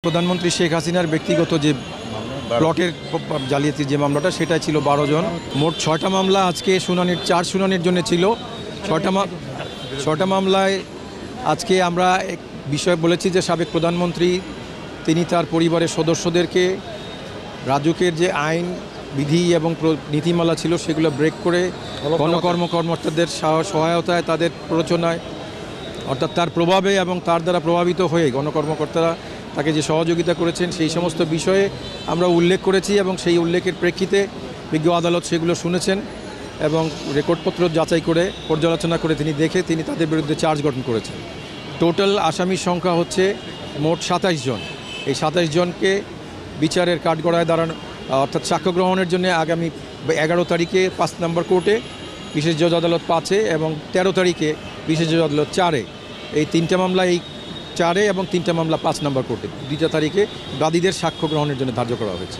প্রধানমন্ত্রী শেখ হাসিনার ব্যক্তিগত যে প্লটের জালিয়াতির যে মামলাটা সেটা ছিল 12 জন, মোট 6টা মামলা আজকে শুনানির 4 শুনানির জন্য ছিল। 6টা মামলায় আজকে আমরা এক বিষয় বলেছি যে সাবেক প্রধানমন্ত্রী তিনি তার পরিবারের সদস্যদেরকে রাজুকের যে আইন বিধি এবং নীতিমালা ছিল সেগুলো ব্রেক করে কর্মকর্তাদের সহায়তায় তাদের প্ররোচনায় অর্থাৎ তার প্রভাবে এবং তার দ্বারা প্রভাবিত হয়ে গণকর্মকর্তারা তাকে যে সহযোগিতা করেছেন সেই সমস্ত বিষয়ে আমরা উল্লেখ করেছি এবং সেই উল্লেখের প্রেক্ষিতে বিজ্ঞ আদালত সেগুলো শুনেছেন এবং রেকর্ডপত্র যাচাই করে পর্যালোচনা করে তিনি তাদের বিরুদ্ধে চার্জ গঠন করেছেন। টোটাল আসামির সংখ্যা হচ্ছে মোট 27 জন। এই 27 জনকে বিচারের কাঠগড়ায় দাঁড়ানো অর্থাৎ সাক্ষ্য গ্রহণের জন্য আগামী 11 তারিখে 5 নম্বর কোর্টে, বিশেষ জজ আদালত 5-এ এবং 13 তারিখে বিশেষ জজ আদালত 4-এ, এই 3টে মামলা এই 4-এ এবং 3টে মামলা 5 নম্বর কোর্টে 2টা তারিখে বাদীদের সাক্ষ্য গ্রহণের জন্য ধার্য করা হয়েছে।